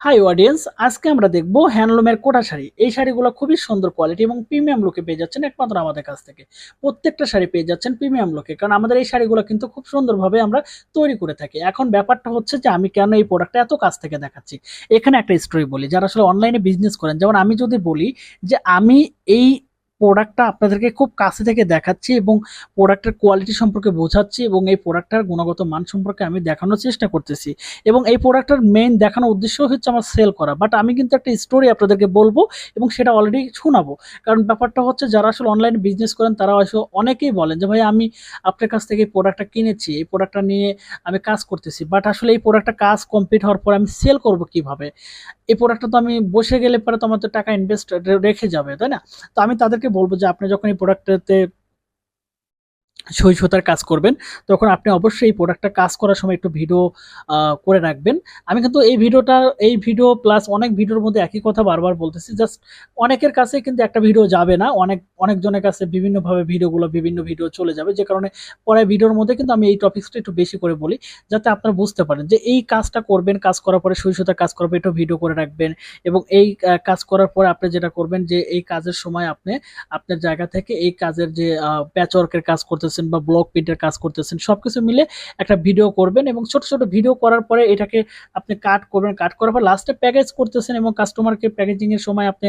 High audience, আজকে আমরা দেখবো হ্যান্ডলুমের কোটা শাড়ি। এই শাড়িগুলো খুবই সুন্দর কোয়ালিটি এবং প্রিমিয়াম লুকে পেয়ে যাচ্ছেন একমাত্র আমাদের কাছ থেকে। প্রত্যেকটা শাড়ি পেয়ে যাচ্ছেন প্রিমিয়াম লুকে, কারণ আমাদের এই শাড়িগুলো কিন্তু খুব সুন্দরভাবে আমরা তৈরি করে থাকি। এখন ব্যাপারটা হচ্ছে যে আমি কেন এই প্রোডাক্টটা এত কাছ থেকে দেখাচ্ছি, এখানে একটা স্টোরি বলি। যারা আসলে অনলাইনে বিজনেস করেন, যেমন আমি যদি বলি যে আমি এই প্রোডাক্টটা আপনাদেরকে খুব কাছে থেকে দেখাচ্ছি এবং প্রোডাক্টের কোয়ালিটি সম্পর্কে বোঝাচ্ছি এবং এই প্রোডাক্টটার গুণগত মান সম্পর্কে আমি দেখানোর চেষ্টা করতেছি, এবং এই প্রোডাক্টের মেইন দেখানোর উদ্দেশ্য হচ্ছে আমার সেল করা। বাট আমি কিন্তু একটা স্টোরি আপনাদেরকে বলবো এবং সেটা অলরেডি শোনাবো। কারণ ব্যাপারটা হচ্ছে যারা আসলে অনলাইনে বিজনেস করেন তারা আসলে অনেকেই বলেন যে ভাই আমি আপনার কাছ থেকে এই প্রোডাক্টটা কিনেছি, এই প্রোডাক্টটা নিয়ে আমি কাজ করতেছি, বাট আসলে এই প্রোডাক্টটা কাজ কমপ্লিট হওয়ার পর আমি সেল করব কিভাবে? এই প্রোডাক্টটা তো আমি বসে গেলে পরে তো আমার তো টাকা ইনভেস্ট রেখে যাবে, তাই না? তো আমি তাদেরকে বলবো যে আপনি যখন এই প্রোডাক্টটাতে সুই সুতার কাজ করবেন, তখন আপনি অবশ্যই এই প্রোডাক্টটা কাজ করার সময় একটু ভিডিও করে রাখবেন। আমি কিন্তু এই ভিডিও প্লাস অনেক ভিডিওর মধ্যে একই কথা বারবার বলতেছি। জাস্ট অনেকের কাছে কিন্তু একটা ভিডিও যাবে না, অনেকজনের কাছে বিভিন্নভাবে বিভিন্ন ভিডিও চলে যাবে, যে কারণে পরে ভিডিওর মধ্যে কিন্তু আমি এই টপিকসটা একটু বেশি করে বলি, যাতে আপনারা বুঝতে পারেন যে এই কাজটা করবেন, কাজ করার পরে সুই সুতার কাজ করার পরে একটু ভিডিও করে রাখবেন। এবং এই কাজ করার পরে আপনি যেটা করবেন যে এই কাজের সময় আপনি আপনার জায়গা থেকে এই কাজের যে প্যাচওয়ার্কের কাজ করতেছেন বা ব্লক প্রিন্টের কাজ করতেছেন, সবকিছু মিলে একটা ভিডিও করবেন এবং ছোট ছোট ভিডিও করার পরে এটাকে আপনি কাট করবেন। কাট করার পর লাস্টে প্যাকেজ করতেছেন এবং কাস্টমারকে প্যাকেজিং এর সময় আপনি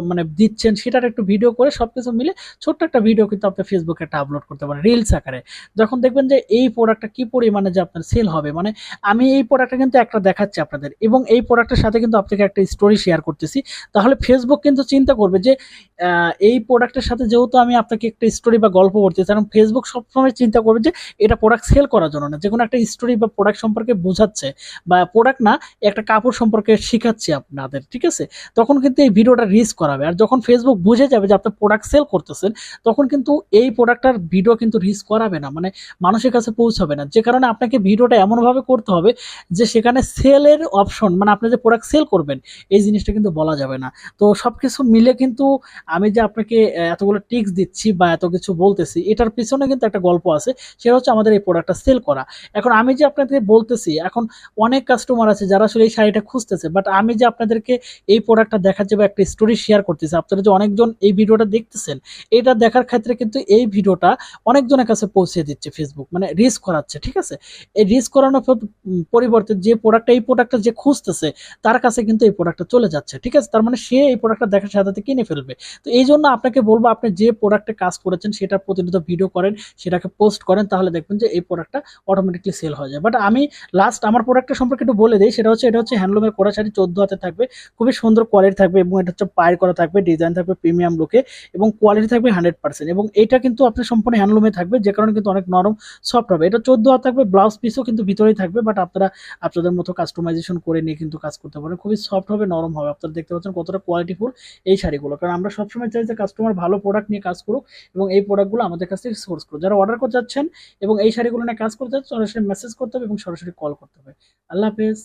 মানে দিচ্ছেন, সেটার একটু ভিডিও করে সবকিছু মিলে ছোট্ট একটা ভিডিও কিন্তু আপনি ফেসবুকে একটা আপলোড করতে পারেন রিলস আকারে। যখন দেখবেন যে এই প্রোডাক্টটা কি পরিমাণে যে আপনার সেল হবে, মানে আমি এই প্রোডাক্টটা কিন্তু একটা দেখাচ্ছি আপনাদের এবং এই প্রোডাক্টের সাথে কিন্তু আপনাকে একটা স্টোরি শেয়ার করতেছি, তাহলে ফেসবুক কিন্তু চিন্তা করবে যে এই প্রোডাক্টের সাথে যেহেতু আমি আপনাকে একটা স্টোরি বা গল্প করতেছি, কারণ ফেসবুক সবসময় চিন্তা করবে যে এটা প্রোডাক্ট সেল করার জন্য না, যে কোনো একটা স্টোরি বা প্রোডাক্ট সম্পর্কে বোঝাচ্ছে, বা প্রোডাক্ট না, একটা কাপড় সম্পর্কে শিখাচ্ছি আপনাদের, ঠিক আছে? তখন কিন্তু এই ভিডিওটা রিচ করাবে। আর যখন ফেসবুক বুঝে যাবে যে আপনি প্রোডাক্ট সেল করতেছেন, তখন কিন্তু এই প্রোডাক্টটার ভিডিও কিন্তু রিচ করাবে না, মানে মানুষের কাছে পৌঁছাবে না। যে কারণে আপনাকে ভিডিওটা এমনভাবে করতে হবে যে সেখানে সেলের অপশন, মানে আপনি যে প্রোডাক্ট সেল করবেন এই জিনিসটা কিন্তু বলা যাবে না। তো সবকিছু মিলে কিন্তু আমি যে আপনাকে এতগুলো টিপস দিচ্ছি বা এত কিছু বলতেছি, এটার পিছনে কিন্তু একটা গল্প আছে, সেটা হচ্ছে আমাদের এই প্রোডাক্টটা সেল করা। এখন আমি যে আপনাদেরকে বলতেছি, এখন অনেক কাস্টমার আছে যারা আসলে এই শাড়িটা খুঁজতেছে, বাট আমি যে আপনাদেরকে এই প্রোডাক্টটা দেখাচ্ছি বা একটা স্টোরি শেয়ার করতেছি, আপনারা যে অনেকজন এই ভিডিওটা দেখতেছেন, এটা দেখার ক্ষেত্রে কিন্তু এই ভিডিওটা অনেকজনের কাছে পৌঁছে দিচ্ছে ফেসবুক, মানে রিচ করাচ্ছে, ঠিক আছে? এই রিচ করানোর পরিবর্তে যে প্রোডাক্টটা যে খুঁজতেছে তার কাছে কিন্তু এই প্রোডাক্টটা চলে যাচ্ছে, ঠিক আছে? তার মানে সে এই প্রোডাক্টটা দেখার সাথে সাথে কিনে ফেলবে। তো এই জন্য আপনাকে বলবো, আপনি যে প্রোডাক্টে কাজ করেছেন সেটা প্রতিনিয়ত ভিডিও করেন, সেটাকে পোস্ট করেন, তাহলে দেখবেন যে এই প্রোডাক্টটা অটোমেটিকলি সেল হয়ে যায়। বাট আমি লাস্ট আমার প্রোডাক্টের সম্পর্কে একটু বলে দিই, এটা হচ্ছে হ্যান্ডলুমের কোটা শাড়ি, 14 হাতে থাকবে, খুবই সুন্দর কোয়ালিটি থাকবে এবং এটা হচ্ছে পায়ের করা থাকবে, ডিজাইন থাকবে প্রিমিয়াম লুকে এবং কোয়ালিটি থাকবে 100%। এবং এটা কিন্তু আপনার সম্পূর্ণ হ্যান্ডলুমে থাকবে, যে কারণে কিন্তু অনেক নরম সফট হবে। এটা 14 হাত থাকবে, ব্লাউজ পিসও কিন্তু ভিতরেই থাকবে, বাট আপনারা আপনাদের মতো কাস্টমাইজেশন করে নিয়ে কিন্তু কাজ করতে পারেন। খুবই সফট হবে, নরম হবে। আপনারা দেখতে পাচ্ছেন কতটা কোয়ালিটিফুল এই শাড়িগুলো, কারণ আমরা সবসময় চাই যে কাস্টমার ভালো প্রোডাক্ট নিয়ে কাজ করুক এবং এই প্রোডাক্টগুলো আমাদের কাছ থেকে সোর্স করুক। যারা অর্ডার করতে যাচ্ছেন এবং এই শাড়িগুলো নিয়ে কাজ করতে যাচ্ছেন, সরাসরি মেসেজ করতে হবে এবং সরাসরি কল করতে হবে। আল্লাহ হাফেজ।